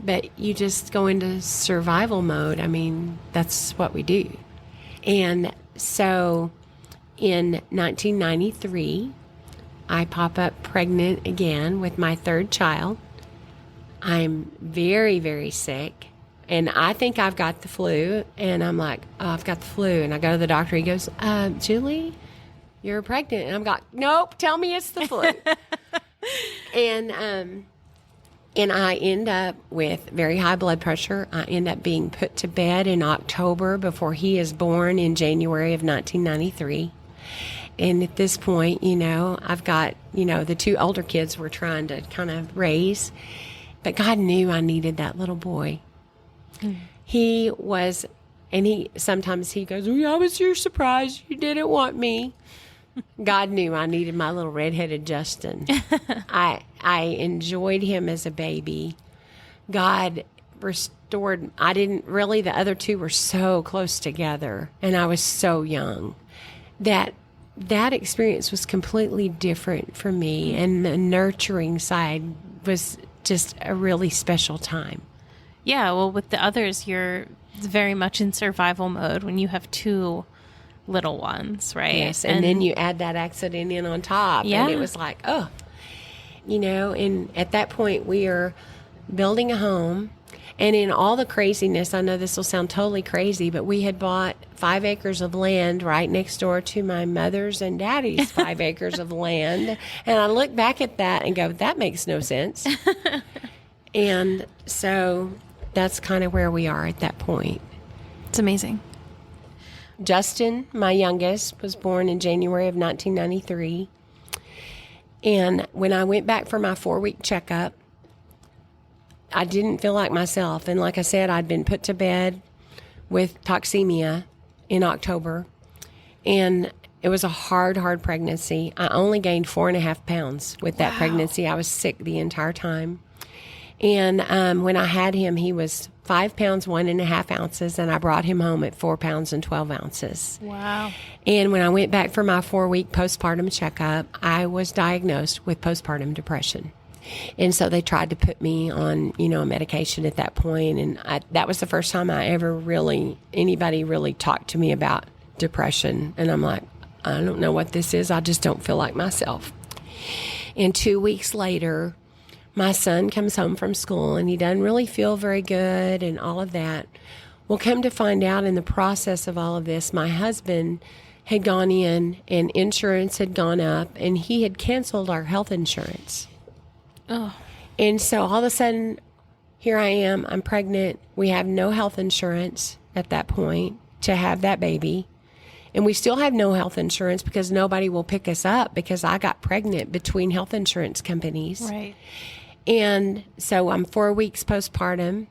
But you just go into survival mode. That's what we do. And so in 1993, I pop up pregnant again with my third child. I'm very, very sick. And I think I've got the flu. And I'm like, oh, I've got the flu. And I go to the doctor. He goes, Julie, you're pregnant. And I'm like, nope, tell me it's the flu. And I end up with very high blood pressure. I end up being put to bed in October before he is born in January of 1993. And at this point, I've got, the 2 older kids we're trying to kind of raise. But God knew I needed that little boy. He was, and sometimes he goes, well, I was your surprise. You didn't want me. God knew I needed my little redheaded Justin. I enjoyed him as a baby. God restored. The other 2 were so close together, and I was so young. That experience was completely different for me, and the nurturing side was just a really special time. Yeah, well, with the others, you're very much in survival mode when you have 2 little ones, right? Yes, and then you add that accident in on top, and it was like, and at that point we are building a home, and in all the craziness, I know this will sound totally crazy, but we had bought 5 acres of land right next door to my mother's and daddy's 5 acres of land, and I look back at that and go, that makes no sense. And so that's kind of where we are at that point. It's amazing. Justin, my youngest, was born in January of 1993. And when I went back for my 4-week checkup, I didn't feel like myself. And like I said, I'd been put to bed with toxemia in October. And it was a hard pregnancy. I only gained 4.5 pounds with that pregnancy. I was sick the entire time. And when I had him, he was 5 pounds, 1.5 ounces, and I brought him home at 4 pounds and 12 ounces. Wow. And when I went back for my 4-week postpartum checkup, I was diagnosed with postpartum depression. And so they tried to put me on, a medication at that point. And that was the first time anybody really talked to me about depression. And I'm like, I don't know what this is. I just don't feel like myself. And 2 weeks later, my son comes home from school, and he doesn't really feel very good and all of that. Well, come to find out, in the process of all of this, my husband had gone in and insurance had gone up, and he had canceled our health insurance. Oh. And so all of a sudden, here I am, I'm pregnant. We have no health insurance at that point to have that baby. And we still have no health insurance because nobody will pick us up because I got pregnant between health insurance companies. Right. And so I'm 4 weeks postpartum,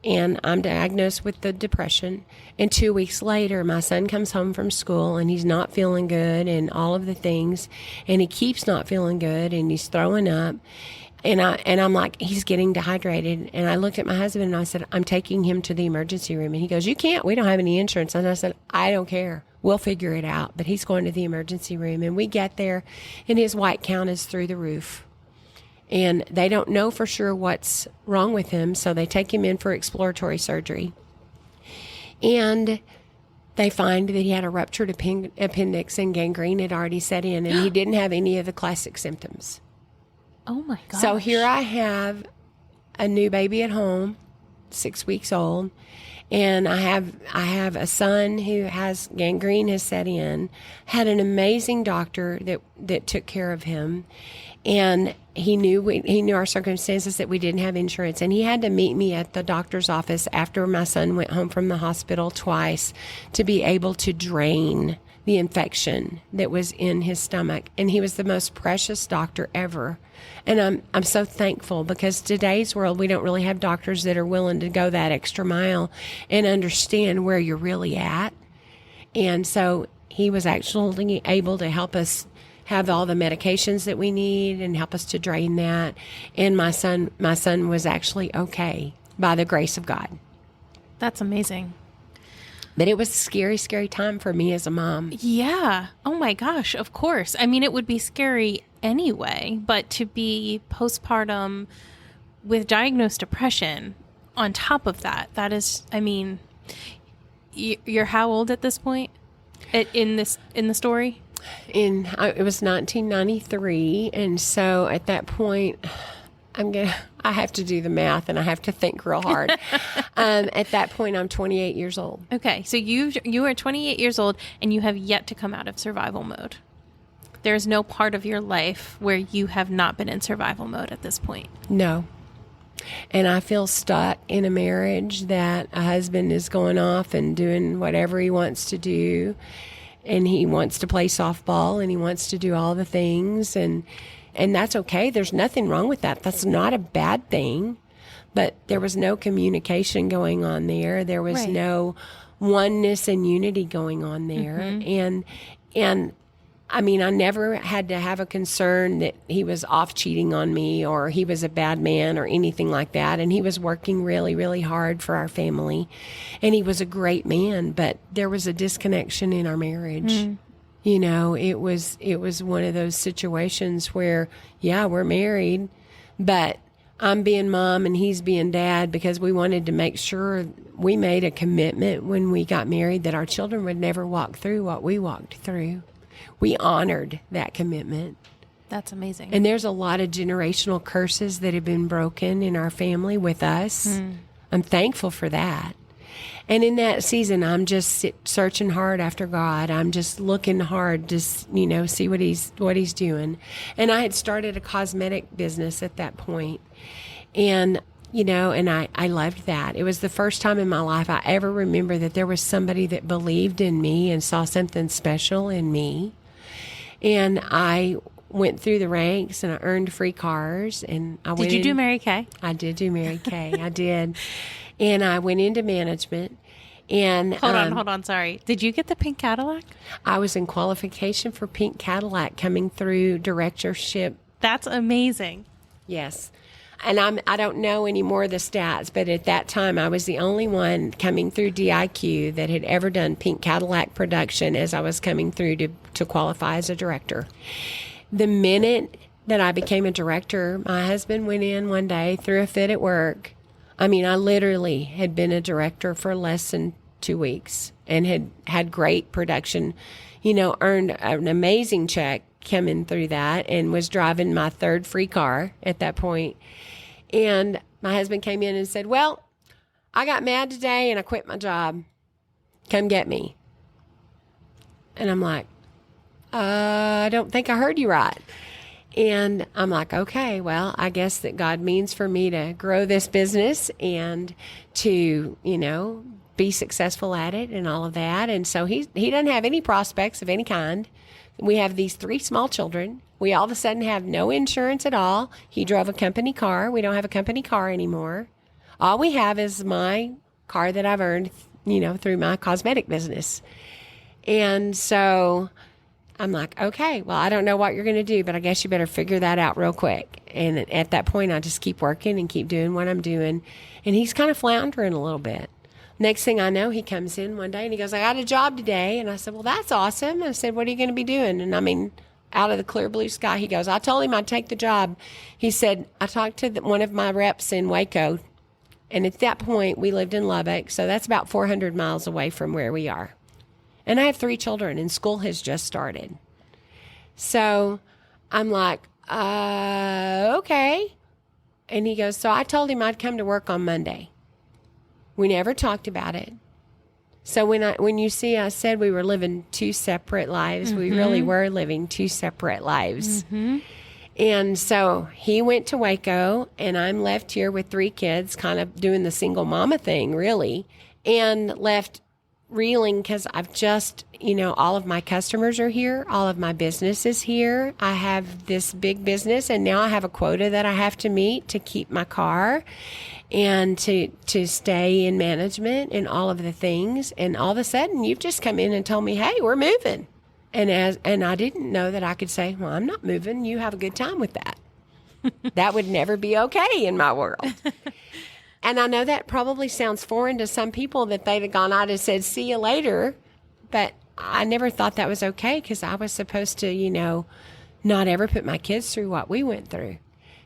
and I'm diagnosed with the depression. And 2 weeks later, my son comes home from school, and he's not feeling good and all of the things. And he keeps not feeling good, and he's throwing up. And I'm like, he's getting dehydrated. And I looked at my husband, and I said, I'm taking him to the emergency room. And he goes, you can't. We don't have any insurance. And I said, I don't care. We'll figure it out. But he's going to the emergency room. And we get there, and his white count is through the roof. And they don't know for sure what's wrong with him, so they take him in for exploratory surgery. And they find that he had a ruptured appendix and gangrene had already set in, and he didn't have any of the classic symptoms. Oh, my gosh. So here I have a new baby at home, 6 weeks old, and I have a son who has gangrene has set in, had an amazing doctor that took care of him. And he knew our circumstances, that we didn't have insurance. And he had to meet me at the doctor's office after my son went home from the hospital twice to be able to drain the infection that was in his stomach. And he was the most precious doctor ever. And I'm so thankful, because today's world, we don't really have doctors that are willing to go that extra mile and understand where you're really at. And so he was actually able to help us have all the medications that we need and help us to drain that. And my son was actually okay by the grace of God. That's amazing. But it was a scary, scary time for me as a mom. Yeah. Oh my gosh. Of course. I mean, it would be scary anyway, but to be postpartum with diagnosed depression on top of that, that is, I mean, you're how old at this point in the story? It was 1993, and so at that point, I have to do the math and I have to think real hard. At that point, I'm 28 years old. Okay, so you are 28 years old, and you have yet to come out of survival mode. There's no part of your life where you have not been in survival mode at this point. No. And I feel stuck in a marriage that a husband is going off and doing whatever he wants to do. And he wants to play softball, and he wants to do all the things, and that's okay. There's nothing wrong with that. That's not a bad thing. But there was no communication going on there. There was no oneness and unity going on there. Mm-hmm. And I mean, I never had to have a concern that he was off cheating on me or he was a bad man or anything like that. And he was working really, really hard for our family. And he was a great man, but there was a disconnection in our marriage. Mm. You know, it was one of those situations where, yeah, we're married, but I'm being mom and he's being dad, because we wanted to make sure we made a commitment when we got married that our children would never walk through what we walked through. We honored that commitment. That's amazing. And there's a lot of generational curses that have been broken in our family with us. Mm. I'm thankful for that. And in that season, I'm just searching hard after God. I'm just looking hard to, see what he's doing. And I had started a cosmetic business at that point. And, and I loved that. It was the first time in my life I ever remember that there was somebody that believed in me and saw something special in me. And I went through the ranks and I earned free cars. And Did you do Mary Kay? I did do Mary Kay. I did. And I went into management. And hold on. Sorry. Did you get the pink Cadillac? I was in qualification for pink Cadillac coming through directorship. That's amazing. Yes. And I don't know any more of the stats, but at that time I was the only one coming through DIQ that had ever done pink Cadillac production as I was coming through to qualify as a director. The minute that I became a director, my husband went in one day, threw a fit at work. I mean, I literally had been a director for less than 2 weeks and had great production, earned an amazing check coming through that, and was driving my third free car at that point. And my husband came in and said, well, I got mad today and I quit my job. Come get me. And I'm like, I don't think I heard you right. And I'm like, okay, well, I guess that God means for me to grow this business and to, be successful at it and all of that. And so he doesn't have any prospects of any kind. We have these 3 small children. We all of a sudden have no insurance at all. He drove a company car. We don't have a company car anymore. All we have is my car that I've earned, through my cosmetic business. And so I'm like, okay, well, I don't know what you're going to do, but I guess you better figure that out real quick. And at that point, I just keep working and keep doing what I'm doing. And he's kind of floundering a little bit. Next thing I know, he comes in one day and he goes, I got a job today. And I said, well, that's awesome. I said, what are you going to be doing? And I mean, out of the clear blue sky, he goes, I told him I'd take the job. He said, I talked to one of my reps in Waco. And at that point, we lived in Lubbock. So that's about 400 miles away from where we are. And I have 3 children and school has just started. So I'm like, okay. And he goes, so I told him I'd come to work on Monday. We never talked about it. So when you see I said we were living 2 separate lives, we really were living 2 separate lives. And so he went to Waco, and I'm left here with 3 kids, kind of doing the single mama thing, really, and left reeling because I've just, all of my customers are here. All of my business is here. I have this big business, and now I have a quota that I have to meet to keep my car and to stay in management and all of the things. And all of a sudden, you've just come in and told me, hey, we're moving. And I didn't know that I could say, well, I'm not moving. You have a good time with that. That would never be okay in my world. And I know that probably sounds foreign to some people that they'd have gone out and said, see you later. But I never thought that was okay because I was supposed to, not ever put my kids through what we went through.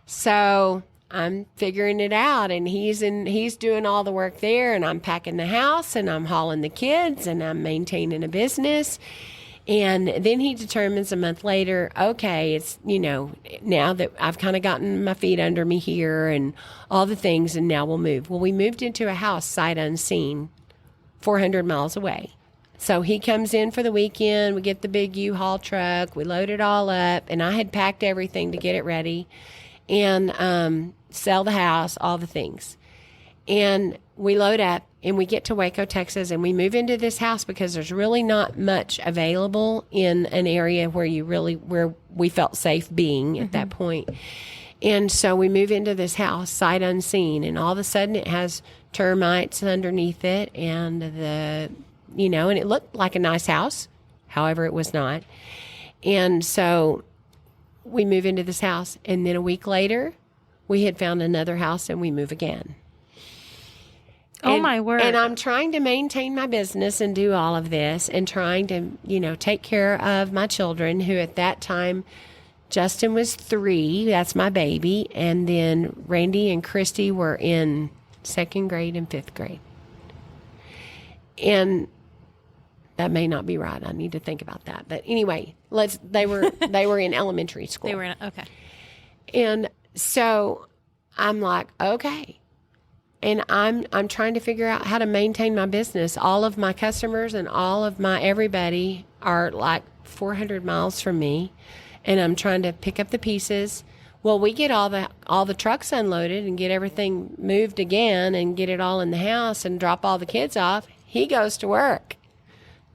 So I'm figuring it out, and he's doing all the work there, and I'm packing the house, and I'm hauling the kids, and I'm maintaining a business. And then he determines a month later, okay, it's, now that I've kind of gotten my feet under me here and all the things, and now we'll move. Well, we moved into a house sight unseen, 400 miles away. So he comes in for the weekend. We get the big U-Haul truck. We load it all up, and I had packed everything to get it ready and sell the house, all the things. And we load up, and we get to Waco, Texas, and we move into this house because there's really not much available in an area where we felt safe being at that point. And so we move into this house sight unseen, and all of a sudden it has termites underneath it, and and it looked like a nice house. However, it was not. And so we move into this house, and then a week later, we had found another house, and we move again. My word. And I'm trying to maintain my business and do all of this and trying to, take care of my children, who at that time, Justin was 3. That's my baby. And then Randy and Christy were in 2nd grade and 5th grade. And that may not be right. I need to think about that. But anyway, they were in elementary school. They were okay. And so I'm like, okay. And I'm trying to figure out how to maintain my business. All of my customers and all of my everybody are like 400 miles from me, and I'm trying to pick up the pieces. Well, we get all the trucks unloaded and get everything moved again and get it all in the house and drop all the kids off. He goes to work.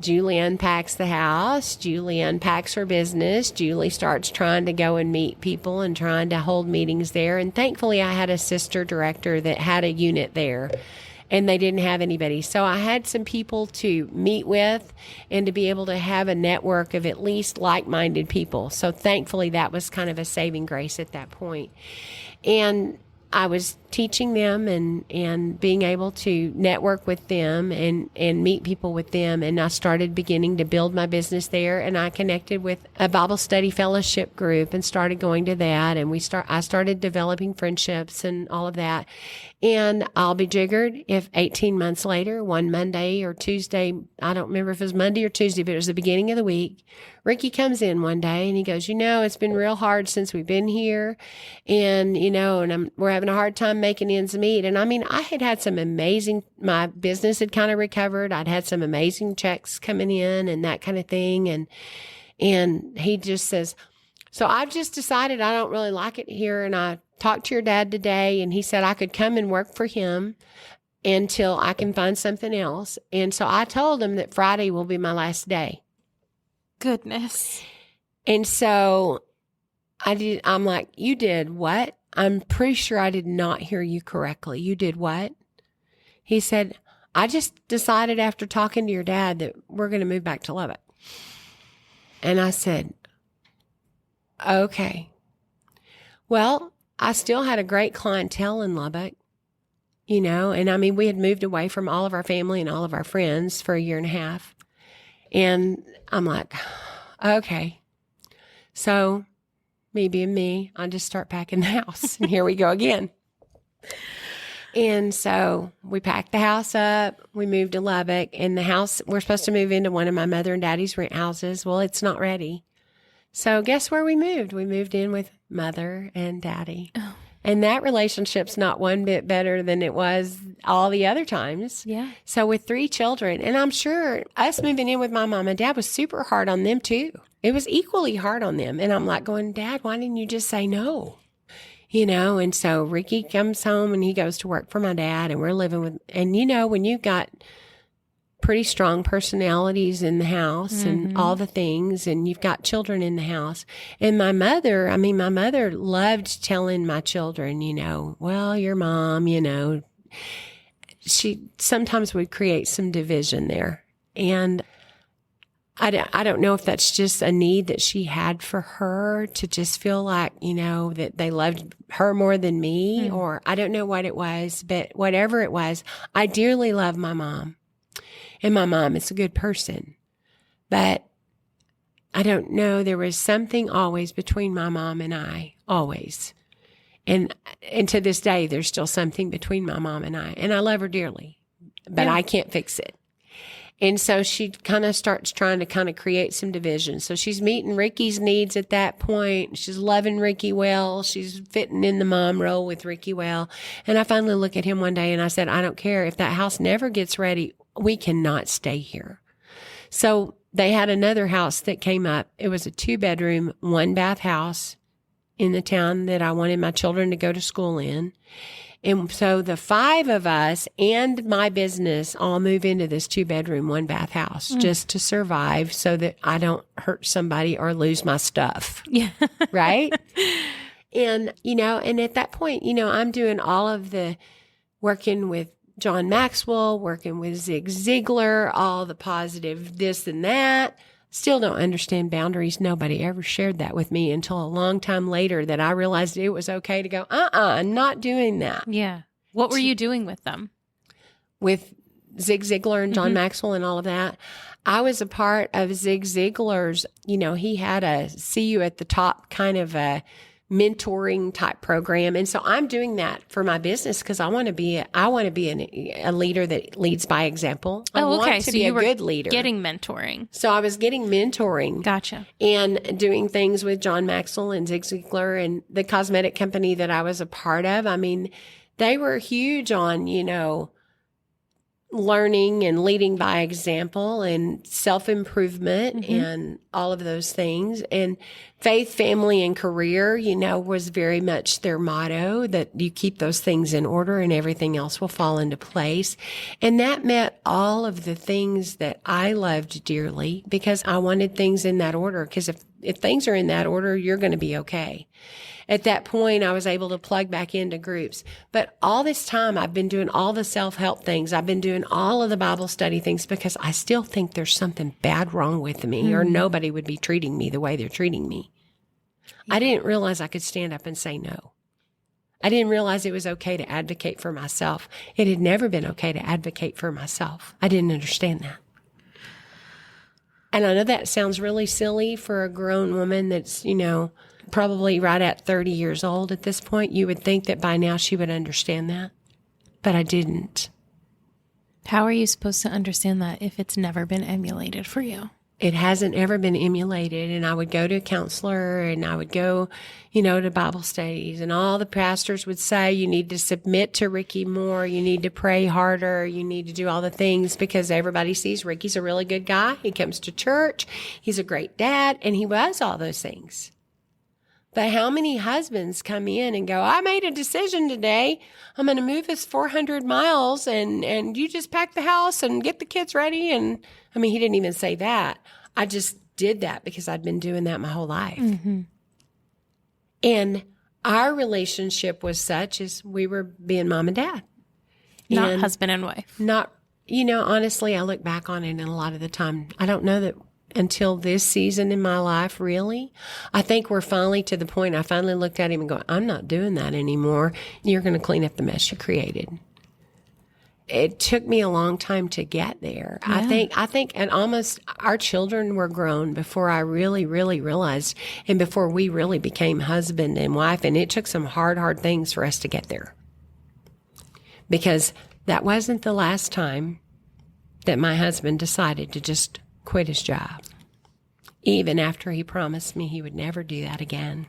Julie unpacks the house. Julie unpacks her business. Julie starts trying to go and meet people and trying to hold meetings there. And thankfully, I had a sister director that had a unit there, and they didn't have anybody. So I had some people to meet with and to be able to have a network of at least like-minded people. So thankfully, that was kind of a saving grace at that point. And I was teaching them and being able to network with them and meet people with them. And I started beginning to build my business there. And I connected with a Bible study fellowship group and started going to that. And I started developing friendships and all of that. And I'll be jiggered if 18 months later, one Monday or Tuesday, I don't remember if it was Monday or Tuesday, but it was the beginning of the week, Ricky comes in one day and he goes, it's been real hard since we've been here. And, we're having a hard time making ends meet. And I had some my business had kind of recovered. I'd had some amazing checks coming in and that kind of thing. And he just says, so I've just decided I don't really like it here. And I talked to your dad today, and he said I could come and work for him until I can find something else. And so I told him that Friday will be my last day. Goodness. And so I'm like, you did what? I'm pretty sure I did not hear you correctly. You did what? He said, I just decided after talking to your dad that we're going to move back to Lubbock. And I said, okay. Well, I still had a great clientele in Lubbock, and I mean, we had moved away from all of our family and all of our friends for a year and a half. And I'm like, okay. So me being me, I just start packing the house. And here we go again. And so we packed the house up. We moved to Lubbock. And the house, we're supposed to move into one of my mother and daddy's rent houses. Well, it's not ready. So guess where we moved? We moved in with mother and daddy. Oh. And that relationship's not one bit better than it was all the other times. Yeah. So with 3 children, and I'm sure us moving in with my mom and dad was super hard on them too. It was equally hard on them. And I'm like going, Dad, why didn't you just say no? And so Ricky comes home and he goes to work for my dad, and we're living with, and when you've got pretty strong personalities in the house and all the things, and you've got children in the house. And my mother loved telling my children, well, your mom, she sometimes would create some division there. And I don't know if that's just a need that she had for her to just feel like, that they loved her more than me, or I don't know what it was, but whatever it was, I dearly love my mom. And my mom is a good person. But I don't know, there was something always between my mom and I, always. And to this day, there's still something between my mom and I. And I love her dearly, but I can't fix it. And so she kind of starts trying to kind of create some division. So she's meeting Ricky's needs at that point. She's loving Ricky well. She's fitting in the mom role with Ricky well. And I finally look at him one day and I said, I don't care if that house never gets ready. We cannot stay here. So they had another house that came up. It was a 2-bedroom, 1-bath house in the town that I wanted my children to go to school in. And so the 5 of us and my business all move into this 2-bedroom, 1-bath house just to survive so that I don't hurt somebody or lose my stuff. Yeah. Right? And, and at that point, I'm doing all of the working with John Maxwell, working with Zig Ziglar, all the positive this and that. Still don't understand boundaries. Nobody ever shared that with me until a long time later that I realized it was okay to go, I'm not doing that. Yeah. What were you doing with them? With Zig Ziglar and John Maxwell and all of that. I was a part of Zig Ziglar's, he had a see you at the top kind of a mentoring type program. And so I'm doing that for my business because I want to be a leader that leads by example. I want to be a good leader. Getting mentoring. So I was getting mentoring. Gotcha. And doing things with John Maxwell and Zig Ziglar and the cosmetic company that I was a part of. I mean, they were huge on, learning and leading by example and self-improvement and all of those things. And faith, family, and career, was very much their motto, that you keep those things in order and everything else will fall into place. And that met all of the things that I loved dearly because I wanted things in that order. Because if things are in that order, you're going to be okay. At that point, I was able to plug back into groups. But all this time, I've been doing all the self-help things. I've been doing all of the Bible study things because I still think there's something bad wrong with me or nobody would be treating me the way they're treating me. I didn't realize I could stand up and say no. I didn't realize it was okay to advocate for myself. It had never been okay to advocate for myself. I didn't understand that. And I know that sounds really silly for a grown woman that's, probably right at 30 years old at this point. You would think that by now she would understand that, but I didn't. How are you supposed to understand that if it's never been emulated for you? It hasn't ever been emulated. And I would go to a counselor and I would go, to Bible studies, and all the pastors would say, you need to submit to Ricky more. You need to pray harder. You need to do all the things because everybody sees Ricky's a really good guy. He comes to church. He's a great dad. And he was all those things. But how many husbands come in and go, I made a decision today. I'm going to move us 400 miles and you just pack the house and get the kids ready. And I mean, he didn't even say that. I just did that because I'd been doing that my whole life. Mm-hmm. And our relationship was such as we were being mom and dad. Not And husband and wife. not, honestly, I look back on it and a lot of the time, I don't know that until this season in my life, really. I think we're finally to the point I finally looked at him and go, I'm not doing that anymore. You're going to clean up the mess you created. It took me a long time to get there. Yeah. I think, and almost our children were grown before I really, really realized, and before we really became husband and wife. And it took some hard things for us to get there. Because that wasn't the last time that my husband decided to just quit his job, even after he promised me he would never do that again.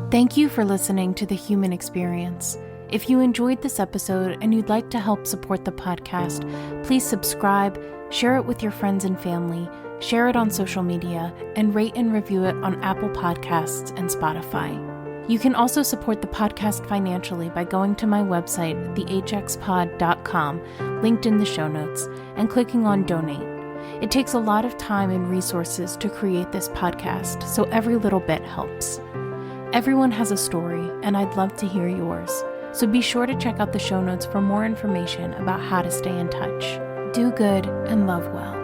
Thank you for listening to The Human Experience. If you enjoyed this episode and you'd like to help support the podcast, please subscribe, share it with your friends and family, share it on social media, and rate and review it on Apple Podcasts and Spotify. You can also support the podcast financially by going to my website, thehxpod.com, linked in the show notes, and clicking on Donate. It takes a lot of time and resources to create this podcast, so every little bit helps. Everyone has a story, and I'd love to hear yours. So be sure to check out the show notes for more information about how to stay in touch. Do good and love well.